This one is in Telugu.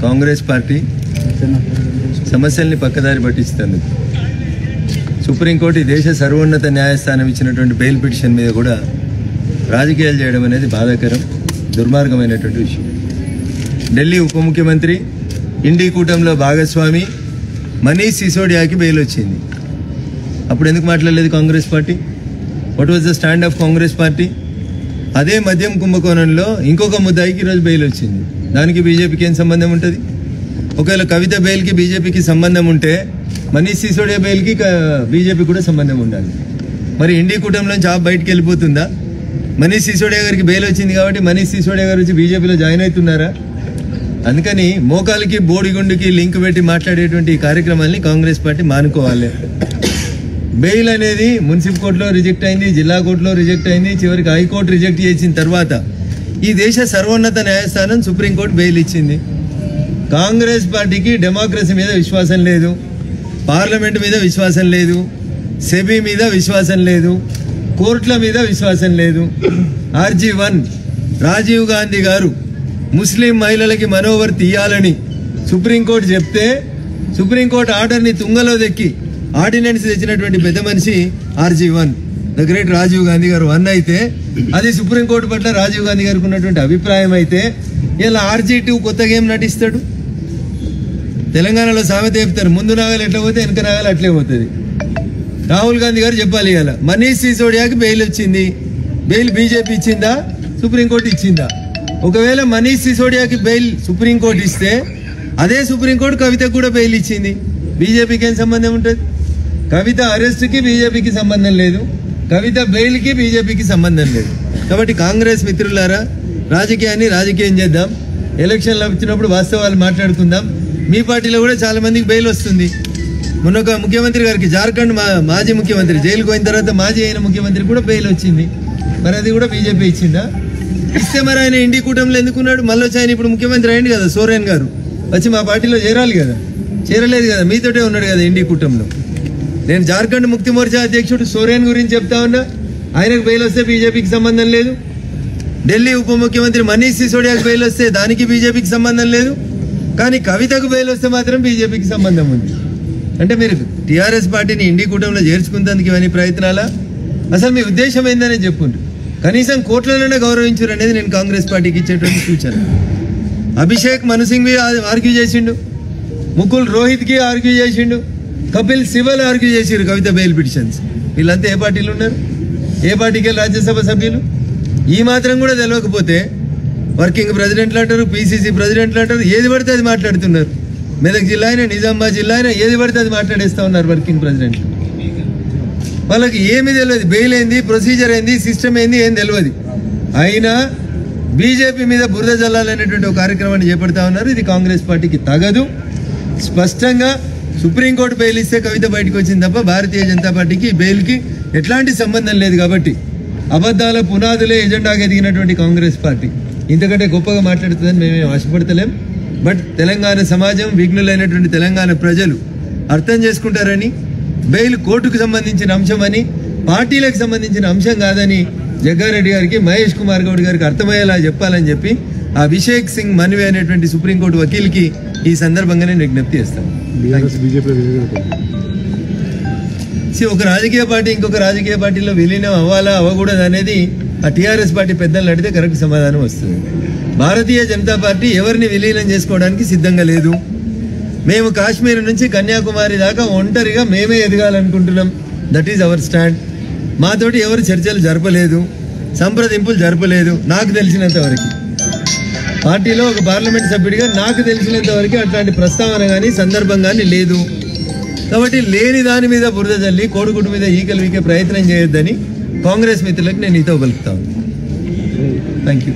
కాంగ్రెస్ పార్టీ సమస్యల్ని పక్కదారి పట్టిస్తుంది. సుప్రీంకోర్టు దేశ సర్వోన్నత న్యాయస్థానం ఇచ్చినటువంటి బెయిల్ పిటిషన్ మీద కూడా రాజకీయాలు చేయడం అనేది బాధాకరం, దుర్మార్గమైనటువంటి విషయం. ఢిల్లీ ఉప ముఖ్యమంత్రి, ఇండి కూటమిలో భాగస్వామి మనీష్ సిసోడియాకి బెయిల్ వచ్చింది. అప్పుడు ఎందుకు మాట్లాడలేదు Congress party? What was the stand of Congress party? అదే మద్యం కుంభకోణంలో ఇంకొక ముద్దాయికి ఈరోజు బెయిల్ వచ్చింది. దానికి బీజేపీకి ఏం సంబంధం ఉంటుంది? ఒకవేళ కవిత బెయిల్కి బీజేపీకి సంబంధం ఉంటే మనీష్ సిసోడియా బెయిల్కి బీజేపీ కూడా సంబంధం ఉండాలి. మరి ఇండి కూటమిలోంచి బయటికి వెళ్ళిపోతుందా? మనీష్ సిసోడియా గారికి బెయిల్ వచ్చింది కాబట్టి మనీష్ సిసోడియా గారు వచ్చి బీజేపీలో జాయిన్ అవుతున్నారా? అందుకని మోకాలకి బోడిగుండుకి లింక్ పెట్టి మాట్లాడేటువంటి ఈ కార్యక్రమాన్ని కాంగ్రెస్ పార్టీ మానుకోవాలి. బెయిల్ అనేది మున్సిపల్ కోర్టులో రిజెక్ట్ అయింది, జిల్లా కోర్టులో రిజెక్ట్ అయింది, చివరికి హైకోర్టు రిజెక్ట్ చేసిన తర్వాత ఈ దేశ సర్వోన్నత న్యాయస్థానం సుప్రీంకోర్టు బెయిల్ ఇచ్చింది. కాంగ్రెస్ పార్టీకి డెమోక్రసీ మీద విశ్వాసం లేదు, పార్లమెంట్ మీద విశ్వాసం లేదు, సెబీ మీద విశ్వాసం లేదు, కోర్టుల మీద విశ్వాసం లేదు. RG1 రాజీవ్ గాంధీ గారు ముస్లిం మహిళలకి మనోవర్తి ఇయ్యాలని సుప్రీంకోర్టు చెప్తే సుప్రీంకోర్టు ఆర్డర్ని తుంగలో దెక్కి ఆర్డినెన్స్ తెచ్చినటువంటి పెద్ద మనిషి RG1, the great Rajiv Gandhi గారు 1 అయితే అది సుప్రీంకోర్టు పట్ల రాజీవ్ గాంధీ గారికి ఉన్నటువంటి అభిప్రాయం అయితే ఇలా RG2 కొత్తగా ఏం నటిస్తాడు? తెలంగాణలో సామెత చెప్తారు, ముందు నాగాలు ఎట్లా పోతే వెనక నాగాలు అట్లే పోతుంది. రాహుల్ గాంధీ గారు చెప్పాలి ఇలా మనీష్ సిసోడియాకి బెయిల్ వచ్చింది, బెయిల్ బీజేపీ ఇచ్చిందా సుప్రీంకోర్టు ఇచ్చిందా? ఒకవేళ మనీష్ సిసోడియాకి బెయిల్ సుప్రీంకోర్టు ఇస్తే అదే సుప్రీంకోర్టు కవితకు కూడా బెయిల్ ఇచ్చింది. బీజేపీకి ఏం సంబంధం ఉంటుంది? కవిత అరెస్ట్కి బీజేపీకి సంబంధం లేదు, కవిత బెయిల్కి బీజేపీకి సంబంధం లేదు. కాబట్టి కాంగ్రెస్ మిత్రులారా, రాజకీయాన్ని రాజకీయం చేద్దాం, ఎలక్షన్లు వచ్చినప్పుడు వాస్తవాలు మాట్లాడుకుందాం. మీ పార్టీలో కూడా చాలా మందికి బెయిల్ వస్తుంది. మొన్న ఒక ముఖ్యమంత్రి గారికి, జార్ఖండ్ మాజీ ముఖ్యమంత్రి జైలుకు పోయిన తర్వాత మాజీ అయిన ముఖ్యమంత్రి కూడా బెయిల్ వచ్చింది. మరి అది కూడా బీజేపీ ఇచ్చిందా? ఇస్తే మరి ఆయన ఇండి కూటమిలో ఎందుకున్నాడు? మళ్ళీ వచ్చి ఆయన ఇప్పుడు ముఖ్యమంత్రి అయింది కదా, సోరెన్ గారు వచ్చి మా పార్టీలో చేరాలి కదా, చేరలేదు కదా, మీతోటే ఉన్నాడు కదా ఇండి కూటమిలో. నేను జార్ఖండ్ ముక్తి మోర్చా అధ్యక్షుడు సోరెన్ గురించి చెప్తా ఉన్నా, ఆయనకు బెయిల్ వస్తే బీజేపీకి సంబంధం లేదు. ఢిల్లీ ఉప ముఖ్యమంత్రి మనీష్ సిసోడియాకి బెయిల్ వస్తే దానికి బీజేపీకి సంబంధం లేదు, కానీ కవితకు బెయిల్ వస్తే మాత్రం బీజేపీకి సంబంధం ఉంది. అంటే మీరు టీఆర్ఎస్ పార్టీని ఇండి కూటమిలో చేర్చుకుంటేందుకు ఇవన్నీ ప్రయత్నాలా? అసలు మీ ఉద్దేశం ఏందని చెప్పుండ్రు. కనీసం కోర్టులలోనే గౌరవించారు అనేది నేను కాంగ్రెస్ పార్టీకి ఇచ్చేటువంటి సూచన. అభిషేక్ మను సింఘ్వి ఆర్గ్యూ చేసిండు, ముకుల్ రోహిత్కి ఆర్గ్యూ చేసిండు, కపిల్ సిబల్ ఆర్గ్యూ చేసిరు కవిత బెయిల్ పిటిషన్స్. వీళ్ళంతా ఏ పార్టీలు ఉన్నారు? ఏ పార్టీకి వెళ్ళి రాజ్యసభ సభ్యులు? ఈ మాత్రం కూడా తెలియకపోతే వర్కింగ్ ప్రెసిడెంట్లు అంటారు, PCC ప్రెసిడెంట్లు అంటారు, ఏది పడితే అది మాట్లాడుతున్నారు. మెదక్ జిల్లా అయినా నిజామాబాద్ జిల్లా అయినా ఏది పడితే అది మాట్లాడేస్తూ ఉన్నారు వర్కింగ్ ప్రెసిడెంట్లు. వాళ్ళకి ఏమీ తెలియదు, బెయిల్ ఏంది, ప్రొసీజర్ ఏంది, సిస్టమ్ ఏంది ఏం తెలియదు. అయినా బీజేపీ మీద బురద జల్లాలనేటువంటి ఒక కార్యక్రమాన్ని చేపడతా ఉన్నారు. ఇది కాంగ్రెస్ పార్టీకి తగదు. స్పష్టంగా సుప్రీంకోర్టు బెయిల్ ఇస్తే కవిత బయటకు వచ్చింది తప్ప భారతీయ జనతా పార్టీకి బెయిల్కి ఎట్లాంటి సంబంధం లేదు. కాబట్టి అబద్ధాల పునాదులే ఎజెండాగా ఎదిగినటువంటి కాంగ్రెస్ పార్టీ ఇంతకంటే గొప్పగా మాట్లాడుతుందని మేమేం ఆశపడతలేం. బట్ తెలంగాణ సమాజం, విఘ్నులైనటువంటి తెలంగాణ ప్రజలు అర్థం చేసుకుంటారని, బెయిల్ కోర్టుకు సంబంధించిన అంశం అని, పార్టీలకు సంబంధించిన అంశం కాదని జగ్గారెడ్డి గారికి, మహేష్ కుమార్ గౌడ్ గారికి అర్థమయ్యేలా చెప్పాలని చెప్పి అభిషేక్ సింగ్ మన్వి అనేటువంటి సుప్రీంకోర్టు వకీల్కి ఈ సందర్భంగా నేను విజ్ఞప్తి చేస్తాను. ఒక రాజకీయ పార్టీ ఇంకొక రాజకీయ పార్టీలో విలీనం అవ్వాలా అవ్వకూడదు అనేది ఆ టీఆర్ఎస్ పార్టీ పెద్దలను అడిగితే కరెక్ట్ సమాధానం వస్తుంది. భారతీయ జనతా పార్టీ ఎవరిని విలీనం చేసుకోవడానికి సిద్ధంగా లేదు. మేము కాశ్మీర్ నుంచి కన్యాకుమారి దాకా ఒంటరిగా మేమే ఎదగాలనుకుంటున్నాం. That is our stand. మాతోటి ఎవరు చర్చలు జరపలేదు, సంప్రదింపులు జరపలేదు. నాకు తెలిసినంత వరకు పార్టీలో ఒక పార్లమెంట్ సభ్యుడిగా నాకు తెలిసినంత వరకు అట్లాంటి ప్రస్తావన కానీ సందర్భం కానీ లేదు. కాబట్టి లేని దాని మీద బురద జల్లి కోడిగుడ్డు మీద ఈకలు వీకే ప్రయత్నం చేయొద్దని కాంగ్రెస్ మిత్రులకు నేను ఈతో పలుకుతాను. Thank you.